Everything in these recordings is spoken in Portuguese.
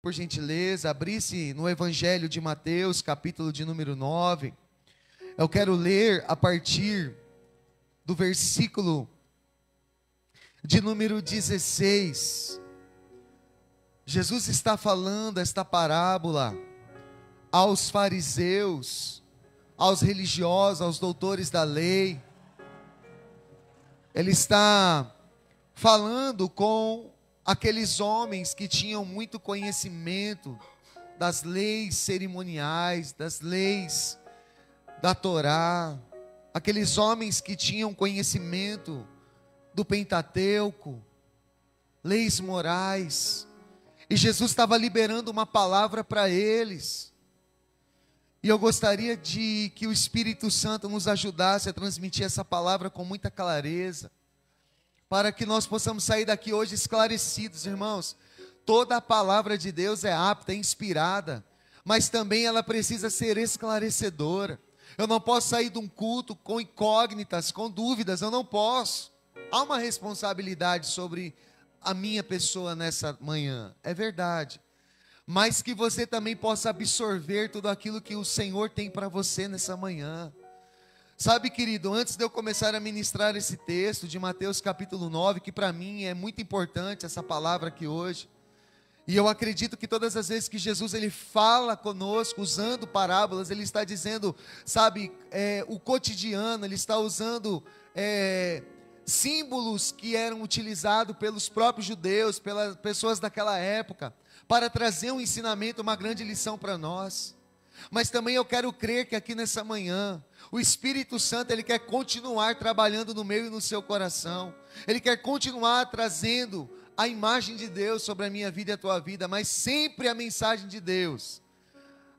por gentileza, abrisse no Evangelho de Mateus, capítulo de número 9. Eu quero ler a partir do versículo de número 16. Jesus está falando esta parábola aos fariseus, aos religiosos, aos doutores da lei. Ele está falando com aqueles homens que tinham muito conhecimento das leis cerimoniais, das leis da Torá, aqueles homens que tinham conhecimento do Pentateuco, leis morais, e Jesus estava liberando uma palavra para eles, e eu gostaria de que o Espírito Santo nos ajudasse a transmitir essa palavra com muita clareza, para que nós possamos sair daqui hoje esclarecidos, irmãos. Toda a palavra de Deus é apta, é inspirada, mas também ela precisa ser esclarecedora. Eu não posso sair de um culto com incógnitas, com dúvidas, eu não posso. Há uma responsabilidade sobre a minha pessoa nessa manhã, é verdade. Mas que você também possa absorver tudo aquilo que o Senhor tem para você nessa manhã. Sabe, querido, antes de eu começar a ministrar esse texto de Mateus capítulo 9, que para mim é muito importante essa palavra aqui hoje, e eu acredito que todas as vezes que Jesus ele fala conosco, usando parábolas, ele está dizendo, sabe, o cotidiano, ele está usando símbolos que eram utilizados pelos próprios judeus, pelas pessoas daquela época, para trazer um ensinamento, uma grande lição para nós. Mas também eu quero crer que aqui nessa manhã, o Espírito Santo, ele quer continuar trabalhando no meu e no seu coração. Ele quer continuar trazendo a imagem de Deus sobre a minha vida e a tua vida, mas sempre a mensagem de Deus,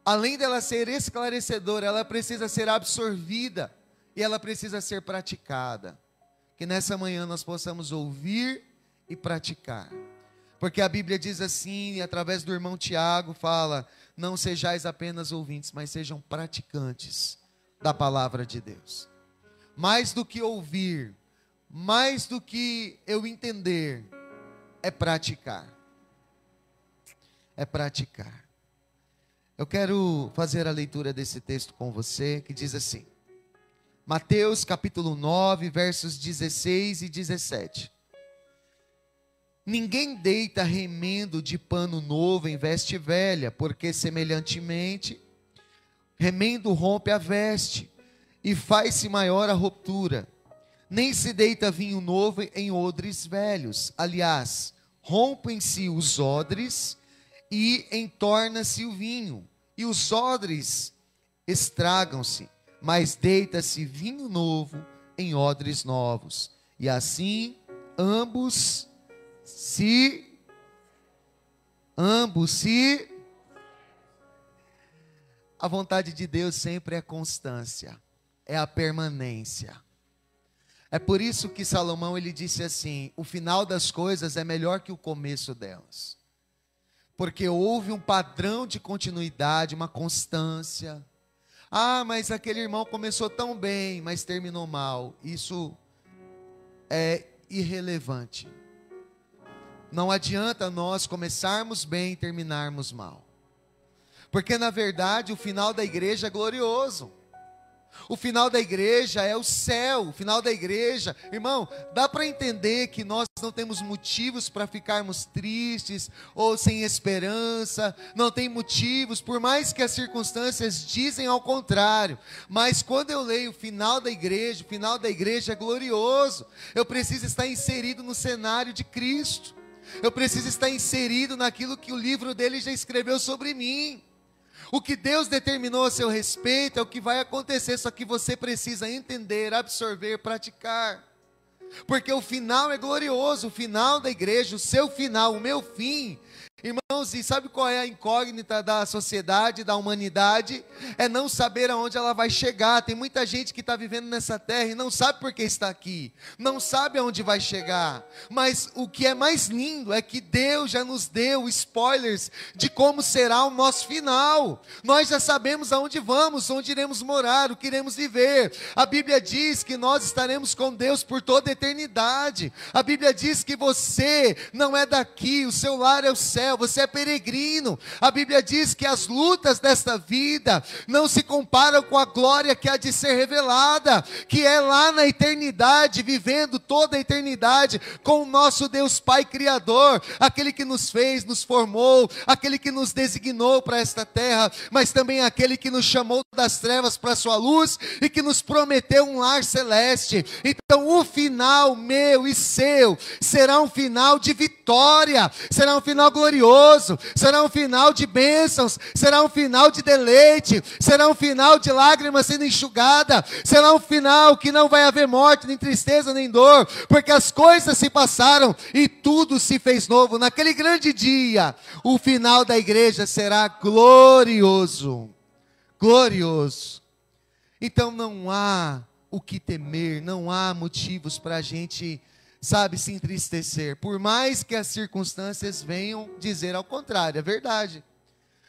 além dela ser esclarecedora, ela precisa ser absorvida e ela precisa ser praticada. Que nessa manhã nós possamos ouvir e praticar. Porque a Bíblia diz assim, através do irmão Tiago, fala: não sejais apenas ouvintes, mas sejam praticantes da palavra de Deus. Mais do que ouvir, mais do que eu entender, é praticar. É praticar. Eu quero fazer a leitura desse texto com você, que diz assim, Mateus capítulo 9, versos 16 e 17. Ninguém deita remendo de pano novo em veste velha, porque semelhantemente, remendo rompe a veste, e faz-se maior a ruptura. Nem se deita vinho novo em odres velhos. Aliás, rompem-se os odres, e entorna-se o vinho, e os odres estragam-se, mas deita-se vinho novo em odres novos. E assim, ambos se a vontade de Deus sempre é constância, é a permanência. É por isso que Salomão ele disse assim: o final das coisas é melhor que o começo delas, porque houve um padrão de continuidade, uma constância. Ah, mas aquele irmão começou tão bem, mas terminou mal. Isso é irrelevante. Não adianta nós começarmos bem e terminarmos mal. Porque na verdade o final da igreja é glorioso. O final da igreja é o céu, o final da igreja, irmão, dá para entender que nós não temos motivos para ficarmos tristes ou sem esperança, não tem motivos, por mais que as circunstâncias dizem ao contrário, mas quando eu leio o final da igreja é glorioso. Eu preciso estar inserido no cenário de Cristo, eu preciso estar inserido naquilo que o livro dele já escreveu sobre mim. O que Deus determinou a seu respeito é o que vai acontecer, só que você precisa entender, absorver, praticar. Porque o final é glorioso, o final da igreja, o seu final, o meu fim. Irmãos, e sabe qual é a incógnita da sociedade, da humanidade? É não saber aonde ela vai chegar. Tem muita gente que está vivendo nessa terra e não sabe por que está aqui, não sabe aonde vai chegar. Mas o que é mais lindo é que Deus já nos deu spoilers de como será o nosso final. Nós já sabemos aonde vamos, onde iremos morar, o que iremos viver. A Bíblia diz que nós estaremos com Deus por toda a eternidade. A Bíblia diz que você não é daqui, o seu lar é o céu. Israel, você é peregrino. A Bíblia diz que as lutas desta vida não se comparam com a glória que há de ser revelada, que é lá na eternidade, vivendo toda a eternidade com o nosso Deus Pai Criador, aquele que nos fez, nos formou, aquele que nos designou para esta terra, mas também aquele que nos chamou das trevas para a sua luz e que nos prometeu um lar celeste. Então o final meu e seu será um final de vitória, será um final glorioso, será um final de bênçãos, será um final de deleite, será um final de lágrimas sendo enxugada, será um final que não vai haver morte, nem tristeza, nem dor, porque as coisas se passaram e tudo se fez novo. Naquele grande dia, o final da igreja será glorioso, glorioso. Então não há o que temer, não há motivos para a gente, sabe, se entristecer, por mais que as circunstâncias venham dizer ao contrário, é verdade.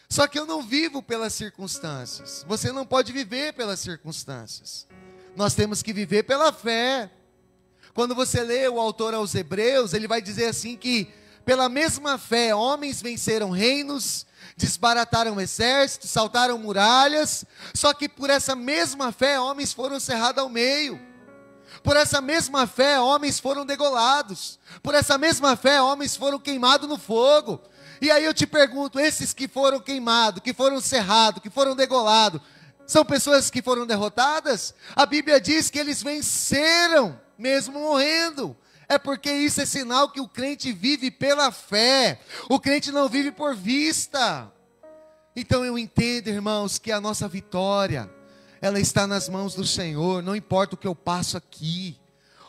Só que eu não vivo pelas circunstâncias, você não pode viver pelas circunstâncias, nós temos que viver pela fé. Quando você lê o autor aos Hebreus, ele vai dizer assim que, pela mesma fé, homens venceram reinos, desbarataram exércitos, saltaram muralhas, só que por essa mesma fé, homens foram cerrados ao meio. Por essa mesma fé, homens foram degolados. Por essa mesma fé, homens foram queimados no fogo. E aí eu te pergunto, esses que foram queimados, que foram cerrados, que foram degolados, são pessoas que foram derrotadas? A Bíblia diz que eles venceram, mesmo morrendo. É porque isso é sinal que o crente vive pela fé. O crente não vive por vista. Então eu entendo, irmãos, que a nossa vitória, ela está nas mãos do Senhor. Não importa o que eu passo aqui.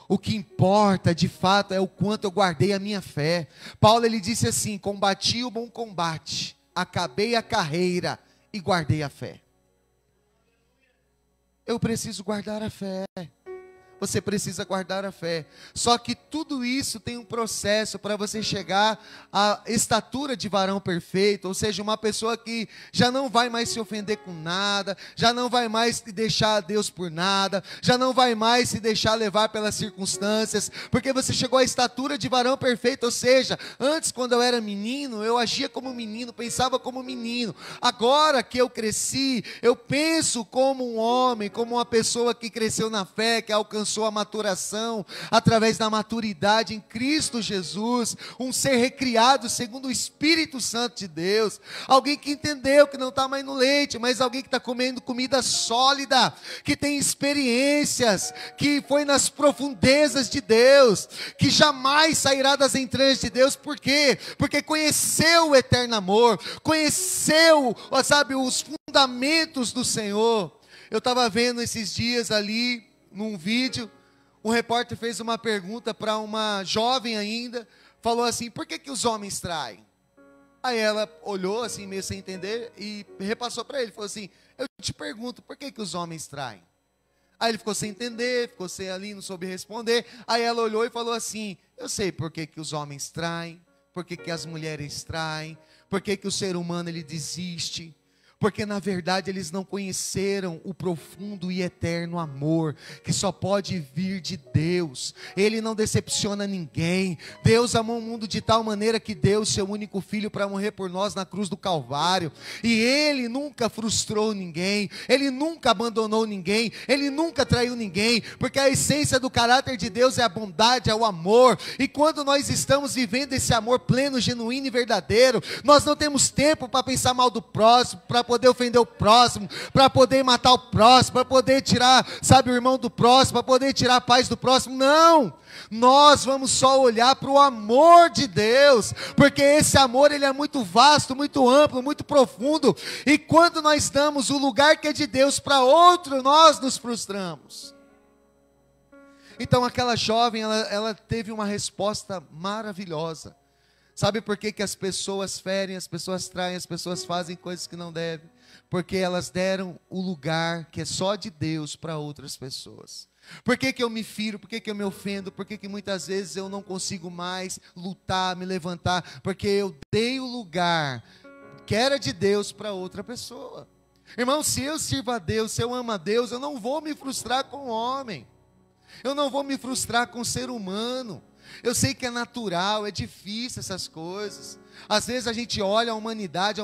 O que importa, de fato, é o quanto eu guardei a minha fé. Paulo, ele disse assim: combati o bom combate, acabei a carreira e guardei a fé. Eu preciso guardar a fé. Você precisa guardar a fé. Só que tudo isso tem um processo para você chegar à estatura de varão perfeito, ou seja, uma pessoa que já não vai mais se ofender com nada, já não vai mais se deixar a Deus por nada, já não vai mais se deixar levar pelas circunstâncias, porque você chegou à estatura de varão perfeito. Ou seja, antes, quando eu era menino, eu agia como menino, pensava como menino. Agora que eu cresci, eu penso como um homem, como uma pessoa que cresceu na fé, que alcançou a maturação, através da maturidade em Cristo Jesus, um ser recriado segundo o Espírito Santo de Deus, alguém que entendeu que não está mais no leite, mas alguém que está comendo comida sólida, que tem experiências, que foi nas profundezas de Deus, que jamais sairá das entranhas de Deus. Por quê? Porque conheceu o eterno amor, conheceu, sabe, os fundamentos do Senhor. Eu estava vendo esses dias ali, num vídeo, um repórter fez uma pergunta para uma jovem ainda, falou assim: por que os homens traem? Aí ela olhou assim, meio sem entender, e repassou para ele, falou assim: eu te pergunto, por que os homens traem? Aí ele ficou sem entender, ficou sem ali, não soube responder. Aí ela olhou e falou assim: eu sei por que os homens traem, por que as mulheres traem, por que o ser humano ele desiste. Porque na verdade eles não conheceram o profundo e eterno amor, que só pode vir de Deus. Ele não decepciona ninguém. Deus amou o mundo de tal maneira que deu o seu único filho para morrer por nós na cruz do Calvário. E Ele nunca frustrou ninguém, Ele nunca abandonou ninguém, Ele nunca traiu ninguém, porque a essência do caráter de Deus é a bondade, é o amor. E quando nós estamos vivendo esse amor pleno, genuíno e verdadeiro, nós não temos tempo para pensar mal do próximo, para poder ofender o próximo, para poder matar o próximo, para poder tirar, sabe, o irmão do próximo, para poder tirar a paz do próximo. Não, nós vamos só olhar para o amor de Deus, porque esse amor ele é muito vasto, muito amplo, muito profundo, e quando nós damos o lugar que é de Deus para outro, nós nos frustramos. Então aquela jovem, ela teve uma resposta maravilhosa. Sabe por que as pessoas ferem, as pessoas traem, as pessoas fazem coisas que não devem? Porque elas deram o lugar que é só de Deus para outras pessoas. Por que eu me firo? Por que eu me ofendo? Por que muitas vezes eu não consigo mais lutar, me levantar? Porque eu dei o lugar que era de Deus para outra pessoa. Irmão, se eu sirvo a Deus, se eu amo a Deus, eu não vou me frustrar com o homem. Eu não vou me frustrar com o ser humano. Eu sei que é natural, é difícil essas coisas. Às vezes a gente olha a humanidade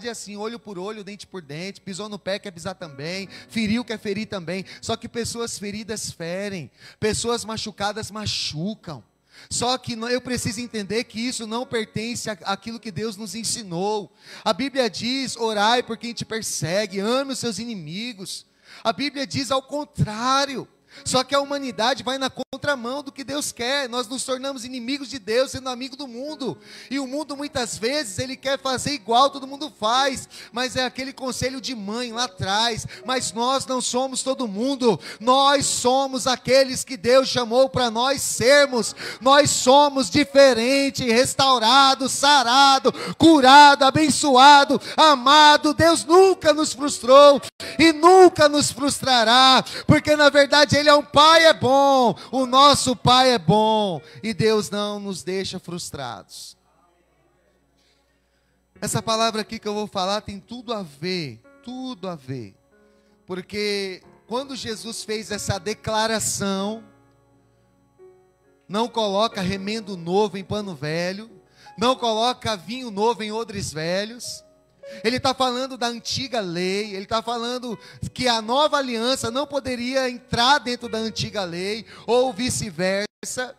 é assim, olho por olho, dente por dente, pisou no pé quer pisar também, feriu quer ferir também. Só que pessoas feridas ferem, pessoas machucadas machucam. Só que eu preciso entender que isso não pertence àquilo que Deus nos ensinou. A Bíblia diz, orai por quem te persegue, ame os seus inimigos. A Bíblia diz ao contrário. Só que a humanidade vai na contramão do que Deus quer. Nós nos tornamos inimigos de Deus, sendo amigo do mundo. E o mundo muitas vezes, ele quer fazer igual todo mundo faz. Mas é aquele conselho de mãe lá atrás. Mas nós não somos todo mundo. Nós somos aqueles que Deus chamou para nós sermos. Nós somos diferente, restaurado, sarado, curado, abençoado, amado. Deus nunca nos frustrou e nunca nos frustrará. Porque na verdade Ele é um Pai é bom, o nosso Pai é bom, e Deus não nos deixa frustrados. Essa palavra aqui que eu vou falar tem tudo a ver, porque quando Jesus fez essa declaração, não coloca remendo novo em pano velho, não coloca vinho novo em odres velhos. Ele está falando da antiga lei, ele está falando que a nova aliança não poderia entrar dentro da antiga lei, ou vice-versa,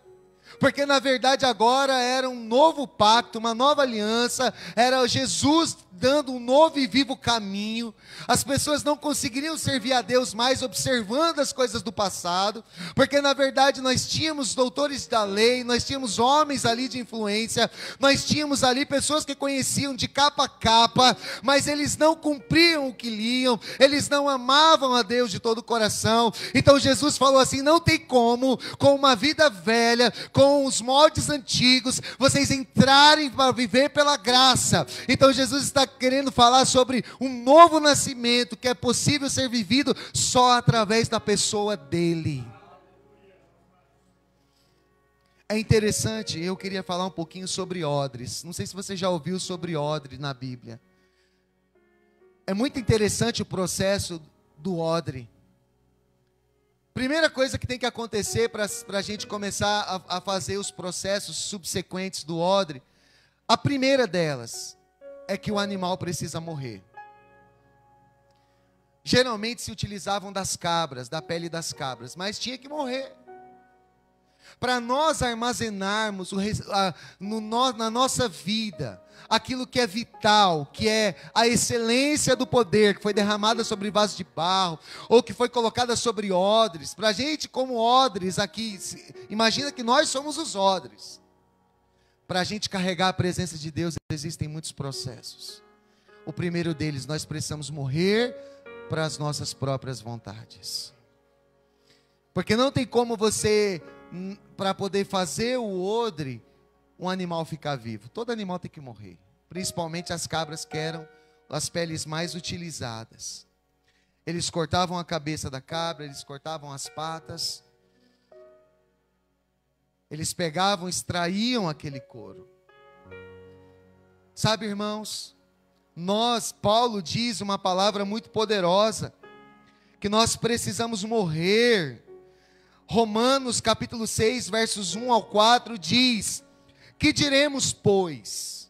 porque na verdade agora era um novo pacto, uma nova aliança, era Jesus dando um novo e vivo caminho. As pessoas não conseguiriam servir a Deus mais observando as coisas do passado, porque na verdade nós tínhamos doutores da lei, nós tínhamos homens ali de influência, nós tínhamos ali pessoas que conheciam de capa a capa, mas eles não cumpriam o que liam, eles não amavam a Deus de todo o coração. Então Jesus falou assim: não tem como, com uma vida velha, com os moldes antigos, vocês entrarem para viver pela graça. Então Jesus está querendo falar sobre um novo nascimento que é possível ser vivido só através da pessoa dele. É interessante, eu queria falar um pouquinho sobre odres. Não sei se você já ouviu sobre odre na Bíblia. É muito interessante o processo do odre. Primeira coisa que tem que acontecer para a gente começar a fazer os processos subsequentes do odre, a primeira delas é que o animal precisa morrer. Geralmente se utilizavam das cabras, da pele das cabras, mas tinha que morrer. Para nós armazenarmos na nossa vida aquilo que é vital, que é a excelência do poder, que foi derramada sobre vasos de barro, ou que foi colocada sobre odres. Para a gente, como odres aqui, imagina que nós somos os odres. Para a gente carregar a presença de Deus, existem muitos processos. O primeiro deles, nós precisamos morrer para as nossas próprias vontades. Porque não tem como você, para poder fazer o odre, um animal ficar vivo. Todo animal tem que morrer. Principalmente as cabras, que eram as peles mais utilizadas. Eles cortavam a cabeça da cabra, eles cortavam as patas. Eles pegavam, extraíam aquele couro. Sabe, irmãos, Paulo diz uma palavra muito poderosa, que nós precisamos morrer. Romanos capítulo 6, versos 1 ao 4 diz: que diremos, pois?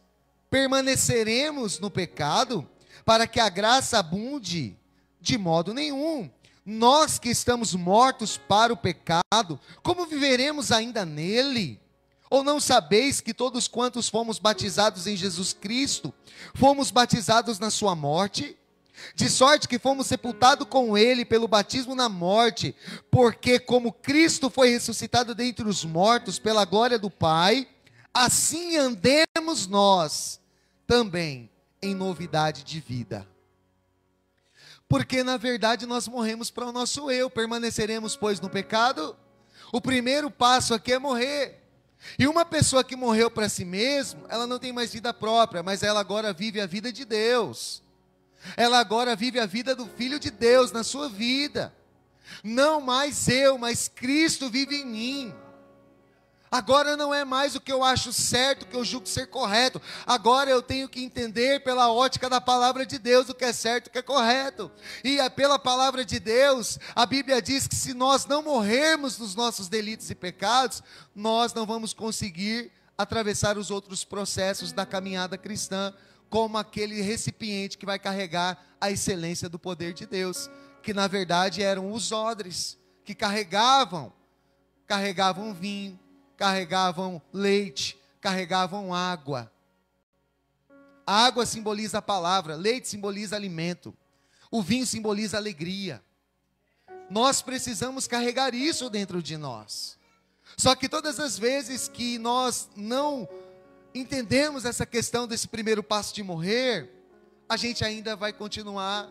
Permaneceremos no pecado, para que a graça abunde? De modo nenhum. Nós que estamos mortos para o pecado, como viveremos ainda nele? Ou não sabeis que todos quantos fomos batizados em Jesus Cristo, fomos batizados na sua morte? De sorte que fomos sepultados com ele pelo batismo na morte, porque como Cristo foi ressuscitado dentre os mortos pela glória do Pai, assim andemos nós também em novidade de vida. Porque na verdade nós morremos para o nosso eu. Permaneceremos, pois, no pecado? O primeiro passo aqui é morrer. E uma pessoa que morreu para si mesmo, ela não tem mais vida própria, mas ela agora vive a vida de Deus. Ela agora vive a vida do Filho de Deus na sua vida. Não mais eu, mas Cristo vive em mim. Agora não é mais o que eu acho certo, o que eu julgo ser correto. Agora eu tenho que entender pela ótica da palavra de Deus o que é certo e o que é correto. E pela palavra de Deus, a Bíblia diz que se nós não morrermos nos nossos delitos e pecados, nós não vamos conseguir atravessar os outros processos da caminhada cristã, como aquele recipiente que vai carregar a excelência do poder de Deus, que na verdade eram os odres, que carregavam vinho, carregavam leite, carregavam água. A água simboliza a palavra, leite simboliza alimento, o vinho simboliza alegria. Nós precisamos carregar isso dentro de nós. Só que todas as vezes que nós não entendemos essa questão desse primeiro passo de morrer, a gente ainda vai continuar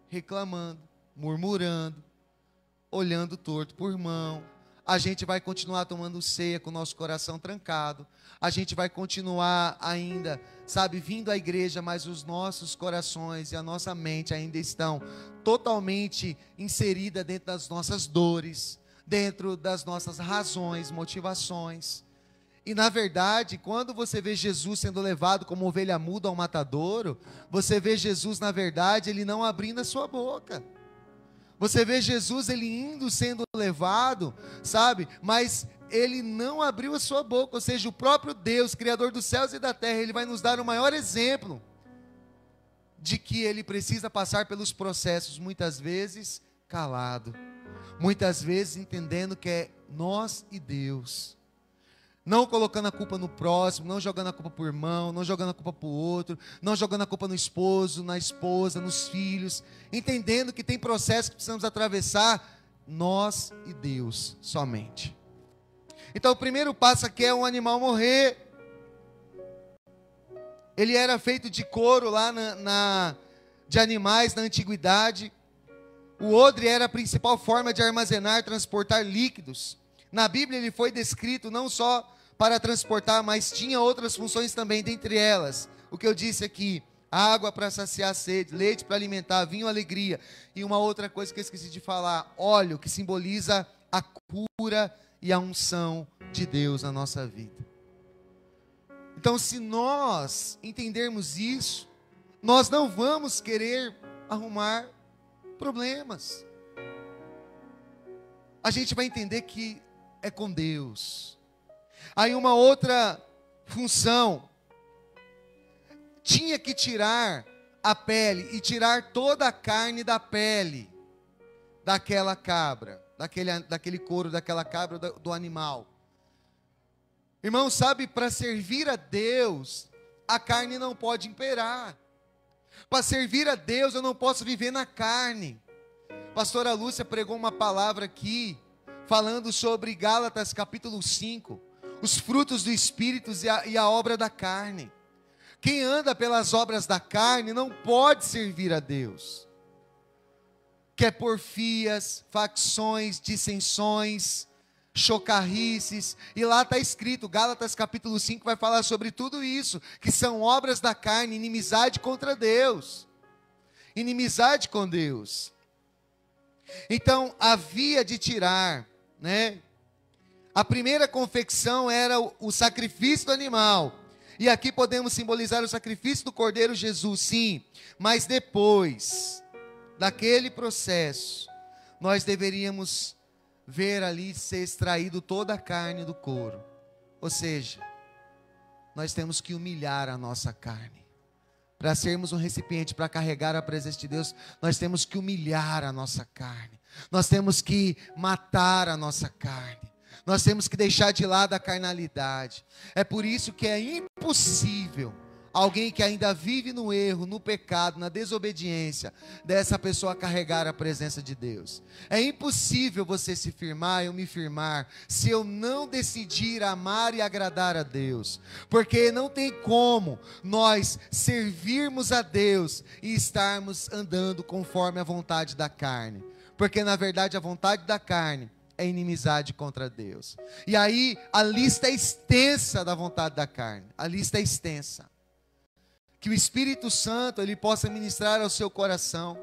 reclamando, murmurando, olhando torto por mão. A gente vai continuar tomando ceia com o nosso coração trancado. A gente vai continuar ainda, vindo à igreja, mas os nossos corações e a nossa mente ainda estão totalmente inseridas dentro das nossas dores, dentro das nossas razões, motivações. E na verdade, quando você vê Jesus sendo levado como ovelha muda ao matadouro, você vê Jesus, na verdade, ele não abrindo a sua boca. Você vê Jesus, ele indo, sendo levado, mas ele não abriu a sua boca. Ou seja, o próprio Deus, Criador dos céus e da terra, ele vai nos dar o maior exemplo de que ele precisa passar pelos processos, muitas vezes calado, muitas vezes entendendo que é nós e Deus. Não colocando a culpa no próximo, não jogando a culpa para o irmão, não jogando a culpa para o outro, não jogando a culpa no esposo, na esposa, nos filhos. Entendendo que tem processos que precisamos atravessar, nós e Deus somente. Então o primeiro passo aqui é um animal morrer. Ele era feito de couro lá de animais na antiguidade. O odre era a principal forma de armazenar, transportar líquidos. Na Bíblia ele foi descrito não só para transportar, mas tinha outras funções também, dentre elas, o que eu disse aqui: água para saciar a sede, leite para alimentar, vinho, alegria, e uma outra coisa que eu esqueci de falar, óleo, que simboliza a cura e a unção de Deus na nossa vida. Então, se nós entendermos isso, nós não vamos querer arrumar problemas. A gente vai entender que é com Deus. Aí uma outra função, tinha que tirar a pele e tirar toda a carne da pele daquela cabra, daquele couro daquela cabra, do animal. Irmão, para servir a Deus, a carne não pode imperar. Para servir a Deus, eu não posso viver na carne. Pastora Lúcia pregou uma palavra aqui, falando sobre Gálatas capítulo 5, os frutos do Espírito e a obra da carne. Quem anda pelas obras da carne não pode servir a Deus. Quer porfias, facções, dissensões, chocarrices, e lá está escrito, Gálatas capítulo 5 vai falar sobre tudo isso, que são obras da carne, inimizade contra Deus, inimizade com Deus. Então, havia de tirar, a primeira confecção era o sacrifício do animal, e aqui podemos simbolizar o sacrifício do Cordeiro Jesus, sim, mas depois daquele processo, nós deveríamos ver ali ser extraído toda a carne do couro, ou seja, nós temos que humilhar a nossa carne, para sermos um recipiente, para carregar a presença de Deus, nós temos que humilhar a nossa carne, nós temos que matar a nossa carne, nós temos que deixar de lado a carnalidade. É por isso que é impossível alguém que ainda vive no erro, no pecado, na desobediência, dessa pessoa carregar a presença de Deus. É impossível você se firmar, eu me firmar, se eu não decidir amar e agradar a Deus. Porque não tem como nós servirmos a Deus e estarmos andando conforme a vontade da carne. Porque na verdade a vontade da carne é inimizade contra Deus. E aí a lista é extensa da vontade da carne. A lista é extensa. Que o Espírito Santo ele possa ministrar ao seu coração.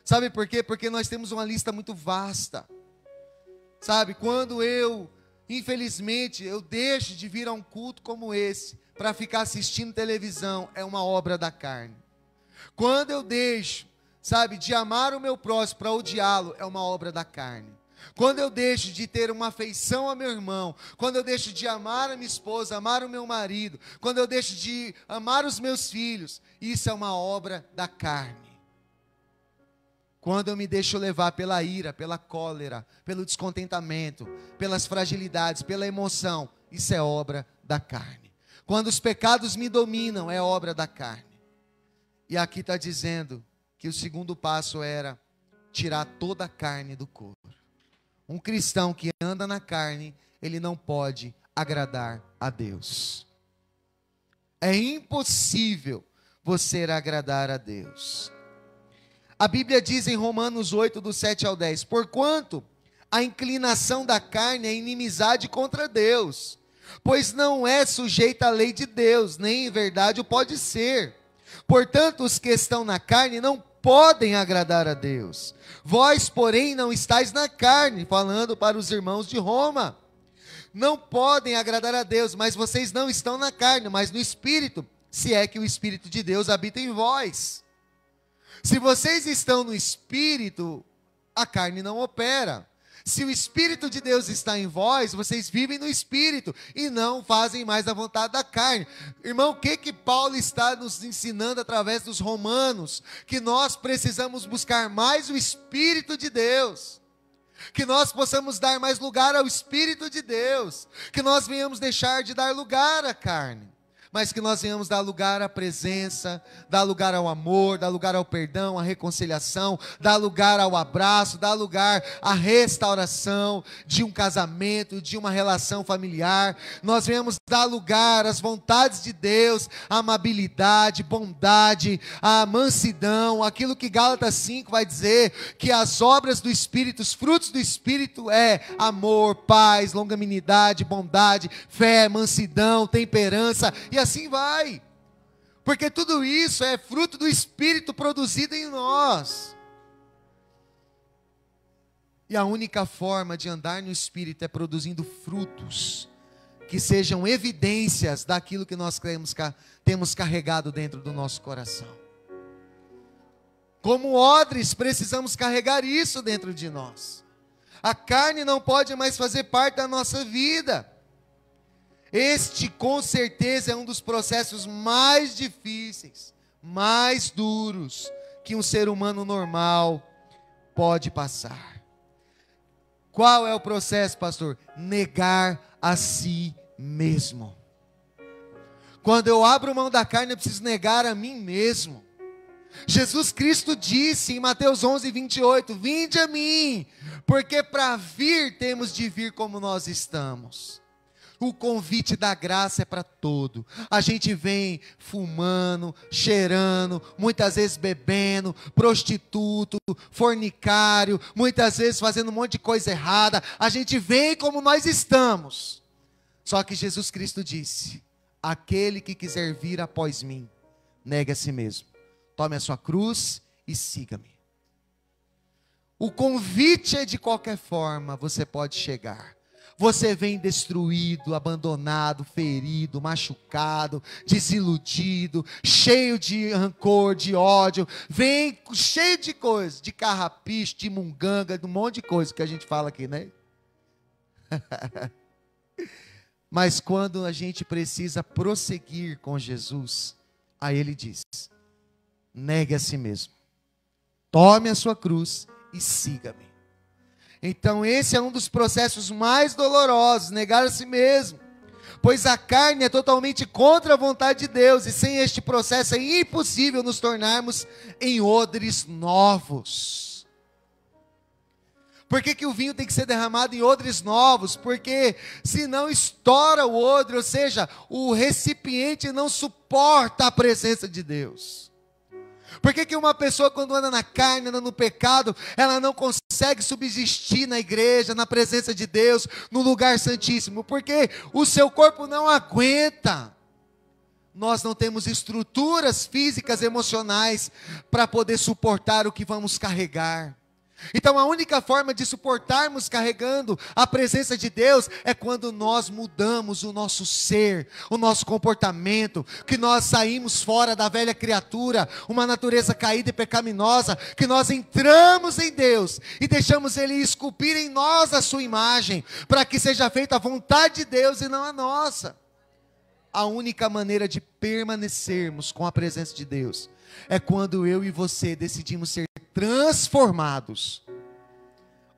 Sabe por quê? Porque nós temos uma lista muito vasta. Quando infelizmente, eu deixo de vir a um culto como esse, para ficar assistindo televisão, é uma obra da carne. Quando eu deixo, de amar o meu próximo para odiá-lo, é uma obra da carne. quando eu deixo de ter uma afeição ao meu irmão, quando eu deixo de amar a minha esposa, amar o meu marido, quando eu deixo de amar os meus filhos, isso é uma obra da carne. Quando eu me deixo levar pela ira, pela cólera, pelo descontentamento, pelas fragilidades, pela emoção, isso é obra da carne. Quando os pecados me dominam, é obra da carne. E aqui está dizendo que o segundo passo era tirar toda a carne do corpo. Um cristão que anda na carne, ele não pode agradar a Deus. É impossível você agradar a Deus. A Bíblia diz em Romanos 8, do 7 ao 10, porquanto a inclinação da carne é inimizade contra Deus, pois não é sujeita à lei de Deus, nem em verdade o pode ser. Portanto, os que estão na carne não podem agradar a Deus. Vós, porém, não estáis na carne, falando para os irmãos de Roma. Não podem agradar a Deus, mas vocês não estão na carne, mas no Espírito, se é que o Espírito de Deus habita em vós. Se vocês estão no Espírito, a carne não opera. Se o Espírito de Deus está em vós, vocês vivem no Espírito e não fazem mais a vontade da carne. Irmão, o que Paulo está nos ensinando através dos Romanos? Que nós precisamos buscar mais o Espírito de Deus. Que nós possamos dar mais lugar ao Espírito de Deus. Que nós venhamos deixar de dar lugar à carne. Mas que nós venhamos dar lugar à presença, dar lugar ao amor, dar lugar ao perdão, à reconciliação, dar lugar ao abraço, dar lugar à restauração de um casamento, de uma relação familiar. Nós venhamos dar lugar às vontades de Deus, à amabilidade, bondade, à mansidão, aquilo que Gálatas 5 vai dizer, que as obras do Espírito, os frutos do Espírito é amor, paz, longanimidade, bondade, fé, mansidão, temperança, e assim vai, porque tudo isso é fruto do Espírito produzido em nós. E a única forma de andar no Espírito é produzindo frutos, que sejam evidências daquilo que nós temos carregado dentro do nosso coração. Como odres, precisamos carregar isso dentro de nós. A carne não pode mais fazer parte da nossa vida. Este, com certeza, é um dos processos mais difíceis, mais duros, que um ser humano normal pode passar. Qual é o processo, pastor? Negar a si mesmo. Quando eu abro mão da carne, eu preciso negar a mim mesmo. Jesus Cristo disse em Mateus 11, 28, vinde a mim, porque para vir temos de vir como nós estamos. O convite da graça é para todo. A gente vem fumando, cheirando, muitas vezes bebendo, prostituto, fornicário, muitas vezes fazendo um monte de coisa errada. A gente vem como nós estamos. Só que Jesus Cristo disse, aquele que quiser vir após mim, negue a si mesmo. Tome a sua cruz e siga-me. O convite é de qualquer forma, você pode chegar. Você vem destruído, abandonado, ferido, machucado, desiludido, cheio de rancor, de ódio, vem cheio de coisas, de carrapicho, de munganga, de um monte de coisa que a gente fala aqui, né? Mas quando a gente precisa prosseguir com Jesus, aí ele diz, negue a si mesmo, tome a sua cruz e siga-me. Então esse é um dos processos mais dolorosos, negar a si mesmo, pois a carne é totalmente contra a vontade de Deus, e sem este processo é impossível nos tornarmos em odres novos. Por que o vinho tem que ser derramado em odres novos? Porque senão estoura o odre, ou seja, o recipiente não suporta a presença de Deus. Por que uma pessoa quando anda na carne, anda no pecado, ela não consegue subsistir na igreja, na presença de Deus, no lugar santíssimo? Porque o seu corpo não aguenta. Nós não temos estruturas físicas, emocionais, para poder suportar o que vamos carregar. Então a única forma de suportarmos carregando a presença de Deus é quando nós mudamos o nosso ser, o nosso comportamento, que nós saímos fora da velha criatura, uma natureza caída e pecaminosa, que nós entramos em Deus e deixamos Ele esculpir em nós a sua imagem, para que seja feita a vontade de Deus e não a nossa. A única maneira de permanecermos com a presença de Deus é quando eu e você decidimos ser transformados,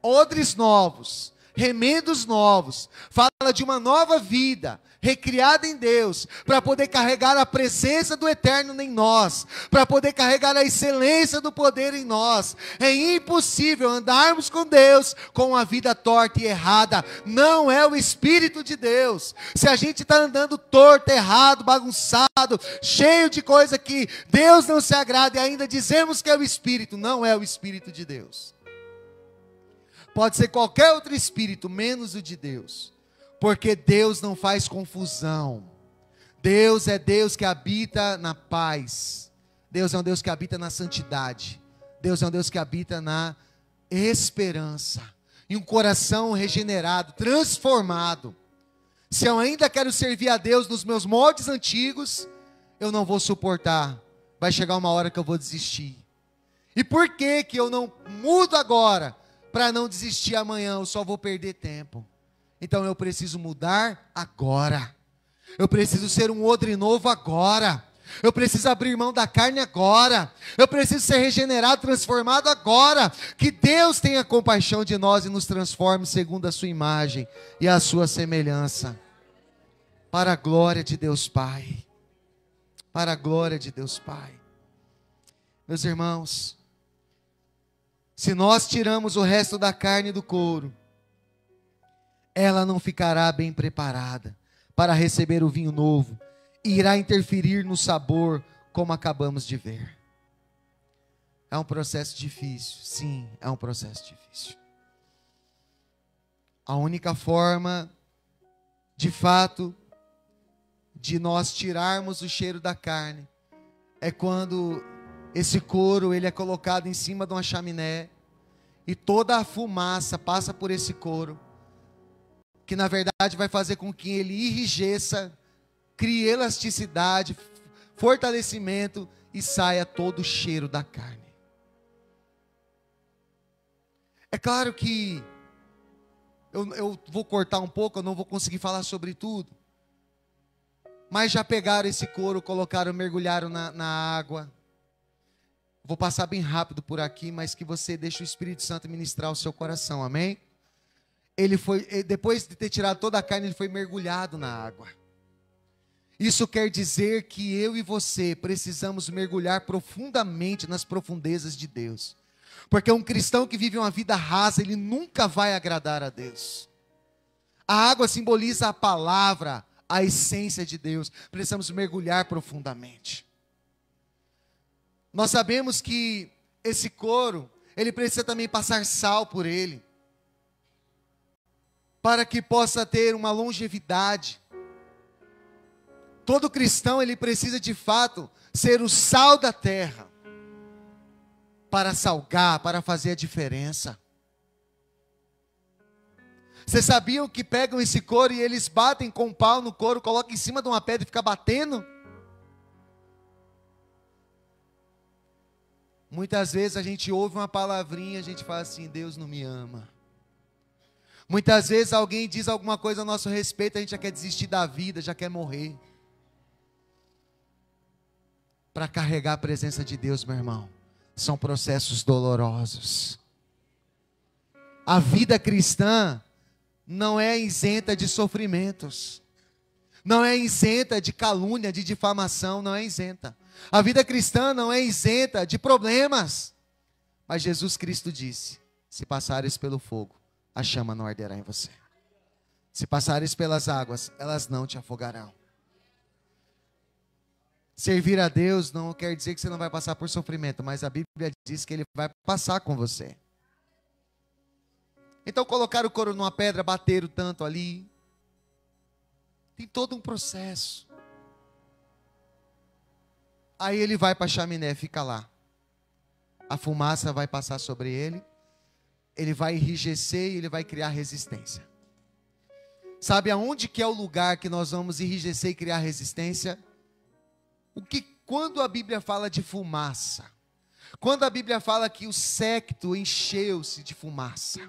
odres novos, remendos novos, fala de uma nova vida, recriada em Deus, para poder carregar a presença do Eterno em nós, para poder carregar a excelência do poder em nós. É impossível andarmos com Deus com a vida torta e errada, não é o Espírito de Deus. Se a gente está andando torto, errado, bagunçado, cheio de coisa que Deus não se agrada e ainda dizemos que é o Espírito, não é o Espírito de Deus. Pode ser qualquer outro espírito, menos o de Deus. Porque Deus não faz confusão. Deus é Deus que habita na paz. Deus é um Deus que habita na santidade. Deus é um Deus que habita na esperança. E um coração regenerado, transformado. Se eu ainda quero servir a Deus nos meus moldes antigos, eu não vou suportar. Vai chegar uma hora que eu vou desistir. E por que que eu não mudo agora? Para não desistir amanhã, eu só vou perder tempo. Então eu preciso mudar agora. Eu preciso ser um odre novo agora. Eu preciso abrir mão da carne agora. Eu preciso ser regenerado, transformado agora. Que Deus tenha compaixão de nós e nos transforme segundo a sua imagem e a sua semelhança. Para a glória de Deus Pai. Para a glória de Deus Pai. Meus irmãos, se nós tiramos o resto da carne do couro, ela não ficará bem preparada para receber o vinho novo, e irá interferir no sabor, como acabamos de ver. É um processo difícil, sim, é um processo difícil. A única forma, de fato, de nós tirarmos o cheiro da carne, é quando esse couro ele é colocado em cima de uma chaminé, e toda a fumaça passa por esse couro, que na verdade vai fazer com que ele enrijeça, crie elasticidade, fortalecimento, e saia todo o cheiro da carne. É claro que eu vou cortar um pouco, eu não vou conseguir falar sobre tudo, mas já pegaram esse couro, colocaram, mergulharam na água. Vou passar bem rápido por aqui, mas que você deixe o Espírito Santo ministrar o seu coração, amém? Depois de ter tirado toda a carne, ele foi mergulhado na água. Isso quer dizer que eu e você precisamos mergulhar profundamente nas profundezas de Deus. Porque um cristão que vive uma vida rasa, ele nunca vai agradar a Deus. A água simboliza a palavra, a essência de Deus. Precisamos mergulhar profundamente. Nós sabemos que esse couro, ele precisa também passar sal por ele, para que possa ter uma longevidade. Todo cristão, ele precisa de fato ser o sal da terra, para salgar, para fazer a diferença. Vocês sabiam que pegam esse couro e eles batem com um pau no couro, colocam em cima de uma pedra e ficam batendo? Muitas vezes a gente ouve uma palavrinha, a gente fala assim, Deus não me ama. Muitas vezes alguém diz alguma coisa a nosso respeito, a gente já quer desistir da vida, já quer morrer. Para carregar a presença de Deus, meu irmão, são processos dolorosos. A vida cristã não é isenta de sofrimentos, não é isenta de calúnia, de difamação, não é isenta. A vida cristã não é isenta de problemas. Mas Jesus Cristo disse, se passares pelo fogo, a chama não arderá em você. Se passares pelas águas, elas não te afogarão. Servir a Deus não quer dizer que você não vai passar por sofrimento, mas a Bíblia diz que Ele vai passar com você. Então colocaram o couro numa pedra, bateram tanto ali. Tem todo um processo. Aí ele vai para a chaminé, fica lá. A fumaça vai passar sobre ele. ele vai enrijecer e ele vai criar resistência. Sabe aonde que é o lugar que nós vamos enrijecer e criar resistência? Quando a Bíblia fala de fumaça, quando a Bíblia fala que o séquito encheu-se de fumaça,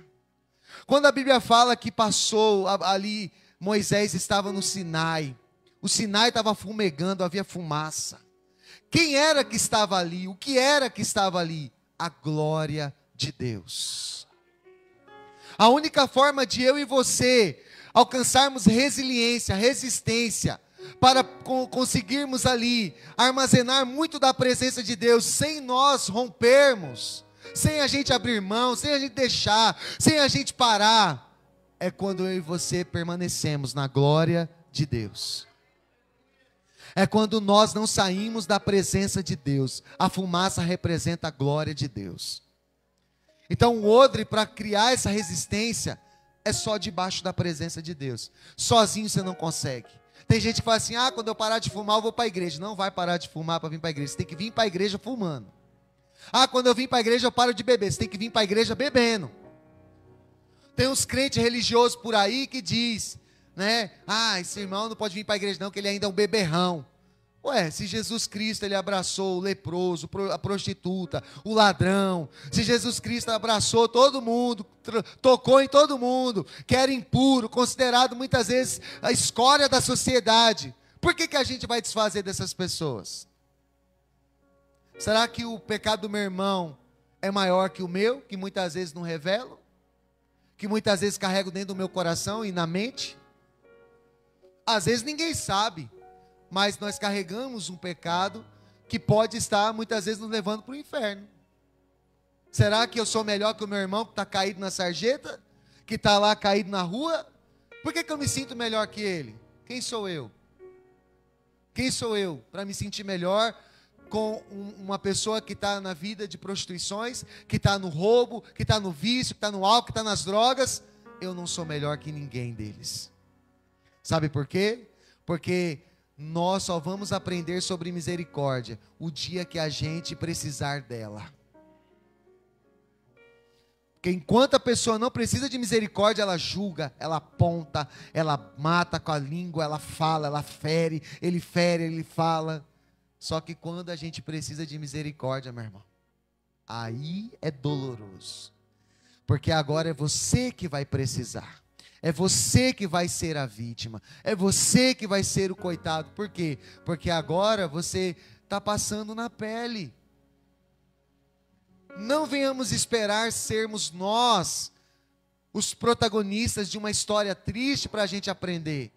quando a Bíblia fala que passou ali, Moisés estava no Sinai, o Sinai estava fumegando, havia fumaça. Quem era que estava ali? O que era que estava ali? A glória de Deus. A única forma de eu e você alcançarmos resiliência, resistência, para conseguirmos ali armazenar muito da presença de Deus, sem nós rompermos, sem a gente abrir mão, sem a gente deixar, sem a gente parar, é quando eu e você permanecemos na glória de Deus. É quando nós não saímos da presença de Deus. A fumaça representa a glória de Deus. Então o odre, para criar essa resistência, é só debaixo da presença de Deus. Sozinho você não consegue. Tem gente que fala assim, quando eu parar de fumar eu vou para a igreja. Não vai parar de fumar para vir para a igreja. Você tem que vir para a igreja fumando. Quando eu vim para a igreja eu paro de beber. Você tem que vir para a igreja bebendo. Tem uns crentes religiosos por aí que diz, né? Esse irmão não pode vir para a igreja não, que ele ainda é um beberrão. Ué, se Jesus Cristo ele abraçou o leproso, a prostituta, o ladrão, se Jesus Cristo abraçou todo mundo, tocou em todo mundo, que era impuro, considerado muitas vezes a escória da sociedade, por que a gente vai desfazer dessas pessoas? Será que o pecado do meu irmão é maior que o meu, que muitas vezes não revelo? Que muitas vezes carrego dentro do meu coração e na mente? Às vezes ninguém sabe, mas nós carregamos um pecado que pode estar muitas vezes nos levando para o inferno. Será que eu sou melhor que o meu irmão que está caído na sarjeta? Que está lá caído na rua? Por que eu me sinto melhor que ele? Quem sou eu? Quem sou eu para me sentir melhor com uma pessoa que está na vida de prostituições, que está no roubo, que está no vício, que está no álcool, que está nas drogas? Eu não sou melhor que ninguém deles. Sabe por quê? Porque nós só vamos aprender sobre misericórdia o dia que a gente precisar dela. Porque enquanto a pessoa não precisa de misericórdia, ela julga, ela aponta, ela mata com a língua, ela fala, ela fere, ele fala. Só que quando a gente precisa de misericórdia, meu irmão, aí é doloroso. Porque agora é você que vai precisar. É você que vai ser a vítima. É você que vai ser o coitado. Por quê? Porque agora você está passando na pele. Não venhamos esperar sermos nós os protagonistas de uma história triste para a gente aprender.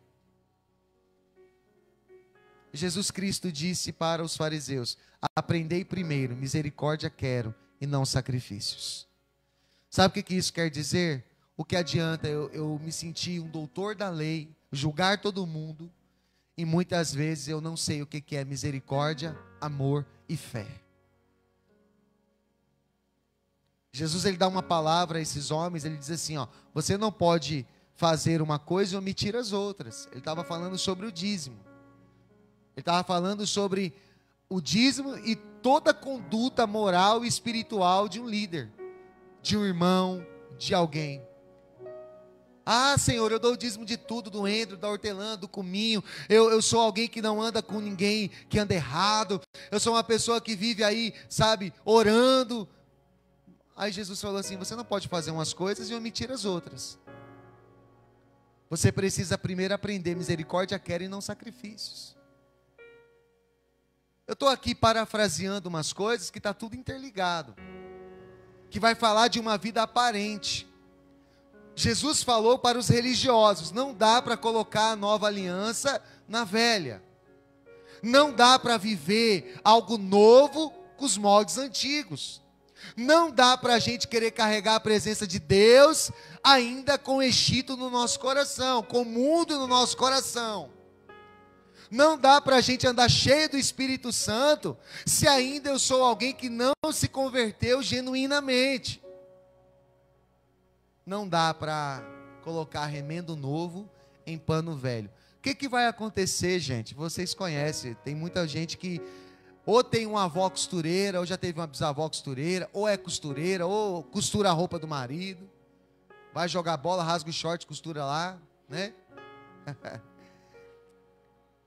Jesus Cristo disse para os fariseus: aprendei primeiro, misericórdia quero e não sacrifícios. Sabe o que isso quer dizer? O que adianta eu me sentir um doutor da lei, julgar todo mundo, e muitas vezes eu não sei o que é misericórdia, amor e fé. Jesus ele dá uma palavra a esses homens, ele diz assim, você não pode fazer uma coisa e omitir as outras. Ele estava falando sobre o dízimo. Ele estava falando sobre o dízimo e toda a conduta moral e espiritual de um líder, de um irmão, de alguém. Senhor, eu dou o dízimo de tudo, do endro, da hortelã, do cominho. Eu sou alguém que não anda com ninguém que anda errado. Eu sou uma pessoa que vive aí, sabe, orando. Aí Jesus falou assim, você não pode fazer umas coisas e omitir as outras. Você precisa primeiro aprender, misericórdia quero e não sacrifícios. Eu estou aqui parafraseando umas coisas que está tudo interligado. Que vai falar de uma vida aparente. Jesus falou para os religiosos, não dá para colocar a nova aliança na velha. Não dá para viver algo novo com os moldes antigos. Não dá para a gente querer carregar a presença de Deus ainda com Egito no nosso coração, com o mundo no nosso coração. Não dá para a gente andar cheio do Espírito Santo se ainda eu sou alguém que não se converteu genuinamente. Não dá para colocar remendo novo em pano velho. O que vai acontecer, gente? Vocês conhecem, tem muita gente que ou tem uma avó costureira, ou já teve uma bisavó costureira, ou é costureira, ou costura a roupa do marido. Vai jogar bola, rasga o short, costura lá, né?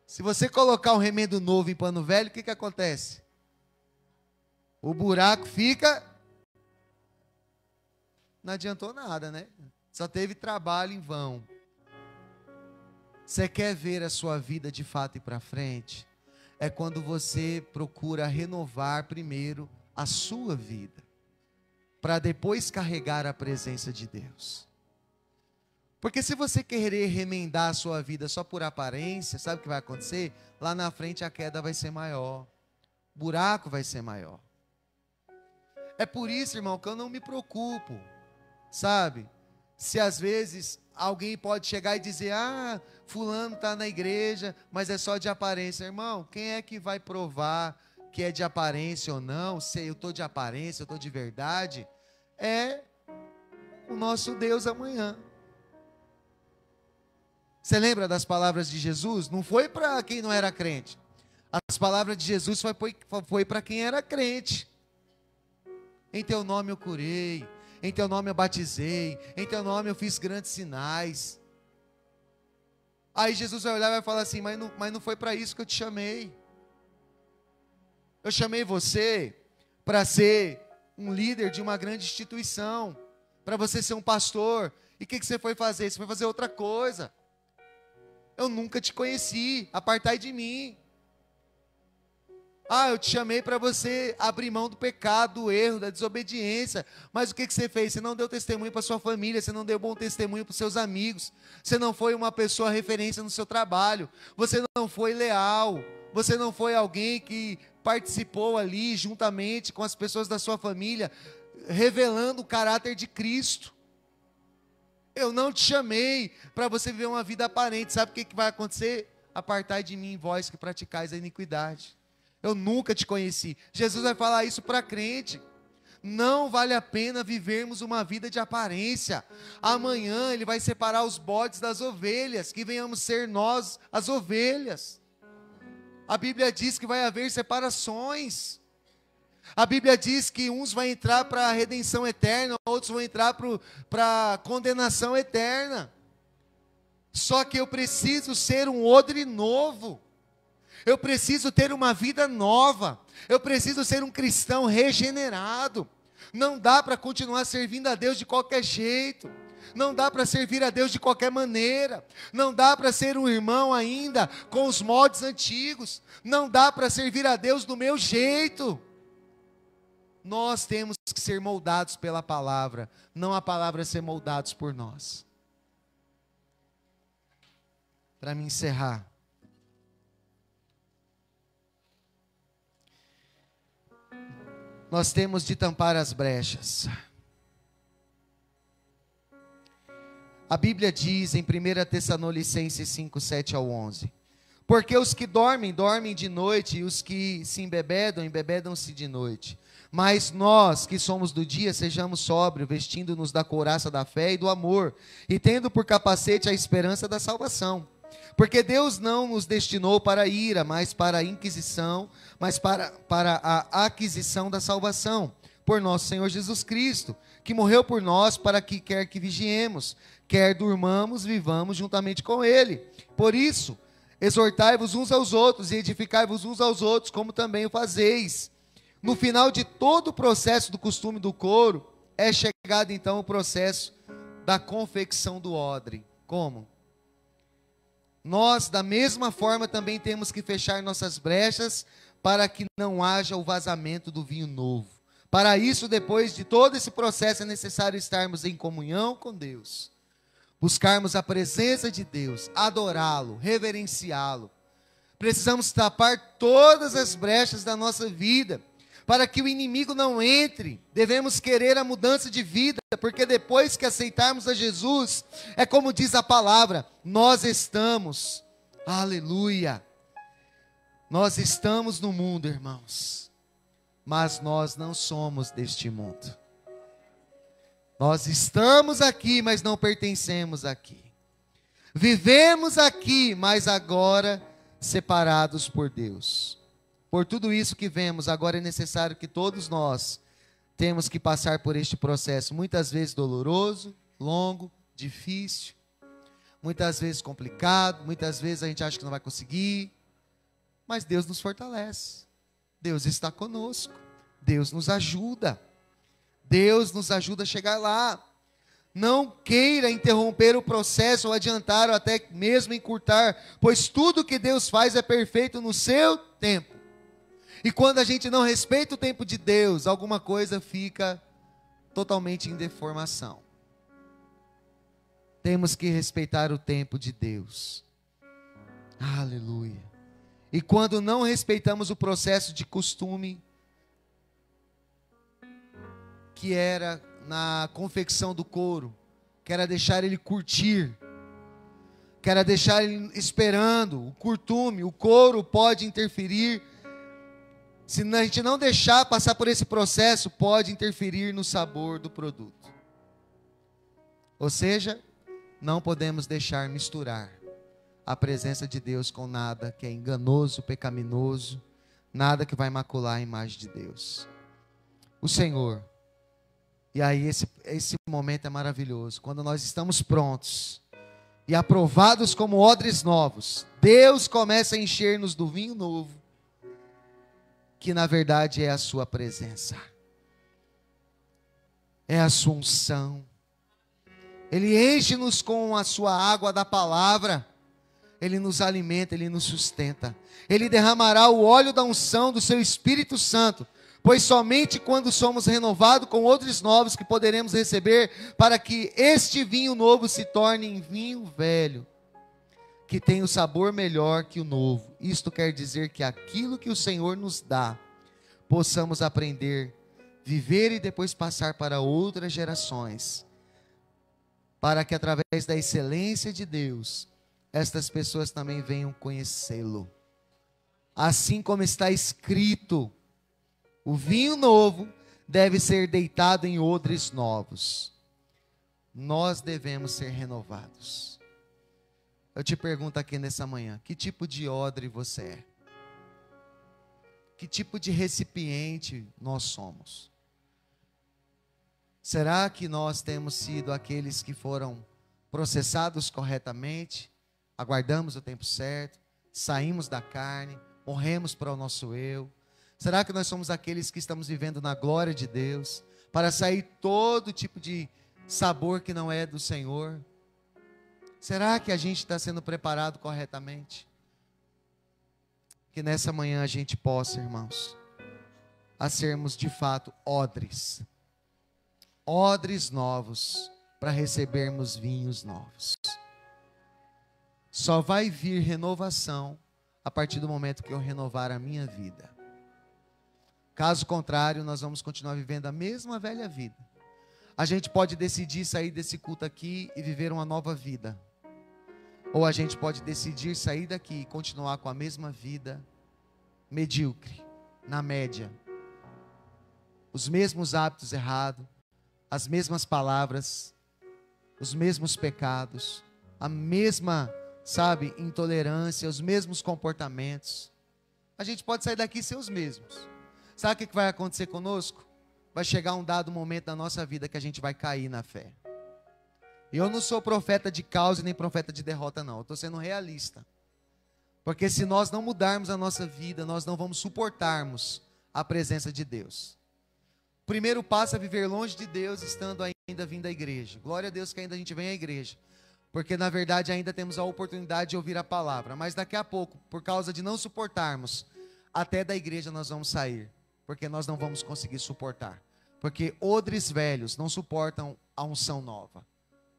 Se você colocar um remendo novo em pano velho, o que acontece? O buraco fica... Não adiantou nada, né? Só teve trabalho em vão. Você quer ver a sua vida de fato ir para frente? É quando você procura renovar primeiro a sua vida, para depois carregar a presença de Deus. Porque se você querer remendar a sua vida só por aparência, sabe o que vai acontecer? Lá na frente a queda vai ser maior, o buraco vai ser maior. É por isso, irmão, que eu não me preocupo, sabe? Se às vezes alguém pode chegar e dizer, fulano está na igreja, mas é só de aparência. Irmão, quem é que vai provar que é de aparência ou não? Se eu estou de aparência, eu estou de verdade? É o nosso Deus amanhã. Você lembra das palavras de Jesus? Não foi para quem não era crente. As palavras de Jesus foi para quem era crente. Em teu nome eu curei, em teu nome eu batizei, em teu nome eu fiz grandes sinais. Aí Jesus vai olhar e vai falar assim, mas não foi para isso que eu te chamei. Eu chamei você para ser um líder de uma grande instituição, para você ser um pastor. E o que você foi fazer? Você foi fazer outra coisa. Eu nunca te conheci, apartai de mim. Eu te chamei para você abrir mão do pecado, do erro, da desobediência. Mas o que você fez? Você não deu testemunho para sua família, você não deu bom testemunho para os seus amigos. Você não foi uma pessoa referência no seu trabalho. Você não foi leal. Você não foi alguém que participou ali juntamente com as pessoas da sua família, revelando o caráter de Cristo. Eu não te chamei para você viver uma vida aparente. Sabe o que vai acontecer? Apartai de mim, vós que praticais a iniquidade. Eu nunca te conheci. Jesus vai falar isso para crente. Não vale a pena vivermos uma vida de aparência. Amanhã Ele vai separar os bodes das ovelhas, que venhamos ser nós as ovelhas. A Bíblia diz que vai haver separações. A Bíblia diz que uns vão entrar para a redenção eterna, outros vão entrar para a condenação eterna. Só que eu preciso ser um odre novo. Eu preciso ter uma vida nova. Eu preciso ser um cristão regenerado. Não dá para continuar servindo a Deus de qualquer jeito. Não dá para servir a Deus de qualquer maneira. Não dá para ser um irmão ainda com os moldes antigos. Não dá para servir a Deus do meu jeito. Nós temos que ser moldados pela palavra, não a palavra ser moldados por nós. Para me encerrar. Nós temos de tampar as brechas. A Bíblia diz em 1 Tessalonicenses 5, 7 ao 11. Porque os que dormem, dormem de noite, e os que se embebedam, embebedam-se de noite. Mas nós, que somos do dia, sejamos sóbrios, vestindo-nos da couraça da fé e do amor, e tendo por capacete a esperança da salvação. Porque Deus não nos destinou para a ira, mas para a inquisição, mas para a aquisição da salvação, por nosso Senhor Jesus Cristo, que morreu por nós para que quer que vigiemos, quer durmamos, vivamos juntamente com Ele. Por isso, exortai-vos uns aos outros e edificai-vos uns aos outros, como também o fazeis. No final de todo o processo do costume do couro, é chegado então o processo da confecção do odre. Como? Nós, da mesma forma, também temos que fechar nossas brechas para que não haja o vazamento do vinho novo. Para isso, depois de todo esse processo, é necessário estarmos em comunhão com Deus. Buscarmos a presença de Deus, adorá-lo, reverenciá-lo. Precisamos tapar todas as brechas da nossa vida, para que o inimigo não entre. Devemos querer a mudança de vida, porque depois que aceitarmos a Jesus, é como diz a palavra, nós estamos, aleluia, nós estamos no mundo, irmãos, mas nós não somos deste mundo. Nós estamos aqui, mas não pertencemos aqui. Vivemos aqui, mas agora separados por Deus. Por tudo isso que vemos, agora é necessário que todos nós temos que passar por este processo, muitas vezes doloroso, longo, difícil, muitas vezes complicado, muitas vezes a gente acha que não vai conseguir, mas Deus nos fortalece, Deus está conosco, Deus nos ajuda a chegar lá. Não queira interromper o processo, ou adiantar, ou até mesmo encurtar, pois tudo que Deus faz é perfeito no seu tempo. E quando a gente não respeita o tempo de Deus, alguma coisa fica totalmente em deformação. Temos que respeitar o tempo de Deus. Aleluia. E quando não respeitamos o processo de costume, que era na confecção do couro, que era deixar ele curtir, que era deixar ele esperando, o curtume, o couro pode interferir, se a gente não deixar passar por esse processo, pode interferir no sabor do produto. Ou seja, não podemos deixar misturar a presença de Deus com nada que é enganoso, pecaminoso, nada que vai macular a imagem de Deus. O Senhor, e aí esse momento é maravilhoso, quando nós estamos prontos e aprovados como odres novos, Deus começa a encher-nos do vinho novo, que na verdade é a sua presença, é a sua unção. Ele enche-nos com a sua água da palavra, Ele nos alimenta, Ele nos sustenta. Ele derramará o óleo da unção do seu Espírito Santo, pois somente quando somos renovados com odres novos que poderemos receber, para que este vinho novo se torne em vinho velho, que tem o sabor melhor que o novo. Isto quer dizer que aquilo que o Senhor nos dá, possamos aprender, viver e depois passar para outras gerações, para que através da excelência de Deus, estas pessoas também venham conhecê-lo. Assim como está escrito, o vinho novo deve ser deitado em odres novos. Nós devemos ser renovados. Eu te pergunto aqui nessa manhã, que tipo de odre você é? Que tipo de recipiente nós somos? Será que nós temos sido aqueles que foram processados corretamente, aguardamos o tempo certo, saímos da carne, morremos para o nosso eu? Será que nós somos aqueles que estamos vivendo na glória de Deus, para sair todo tipo de sabor que não é do Senhor? Será que a gente está sendo preparado corretamente? Que nessa manhã a gente possa, irmãos, a sermos de fato odres novos, para recebermos vinhos novos. Só vai vir renovação a partir do momento que eu renovar a minha vida. Caso contrário, nós vamos continuar vivendo a mesma velha vida. A gente pode decidir sair desse culto aqui e viver uma nova vida, ou a gente pode decidir sair daqui e continuar com a mesma vida medíocre, na média, os mesmos hábitos errados, as mesmas palavras, os mesmos pecados, a mesma, intolerância, os mesmos comportamentos. A gente pode sair daqui e ser os mesmos. Sabe o que vai acontecer conosco? Vai chegar um dado momento da nossa vida que a gente vai cair na fé. E eu não sou profeta de caos e nem profeta de derrota, não. Eu estou sendo realista. Porque se nós não mudarmos a nossa vida, nós não vamos suportarmos a presença de Deus. O primeiro passo é viver longe de Deus, estando ainda vindo à igreja. Glória a Deus que ainda a gente vem à igreja. Porque na verdade ainda temos a oportunidade de ouvir a palavra. Mas daqui a pouco, por causa de não suportarmos, até da igreja nós vamos sair. Porque nós não vamos conseguir suportar. Porque odres velhos não suportam a unção nova.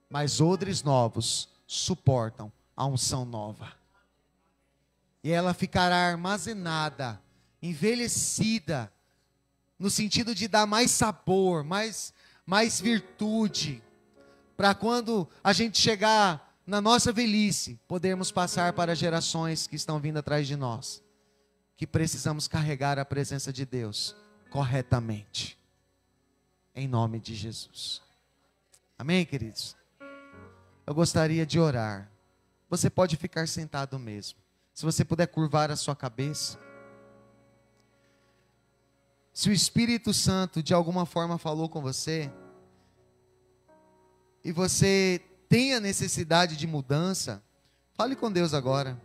Mas odres novos suportam a unção nova. E ela ficará armazenada, envelhecida, no sentido de dar mais sabor, mais virtude, para quando a gente chegar na nossa velhice, podermos passar para gerações que estão vindo atrás de nós, que precisamos carregar a presença de Deus corretamente, em nome de Jesus. Amém, queridos? Eu gostaria de orar. Você pode ficar sentado mesmo. Se você puder curvar a sua cabeça. Se o Espírito Santo de alguma forma falou com você, e você tem a necessidade de mudança, fale com Deus agora.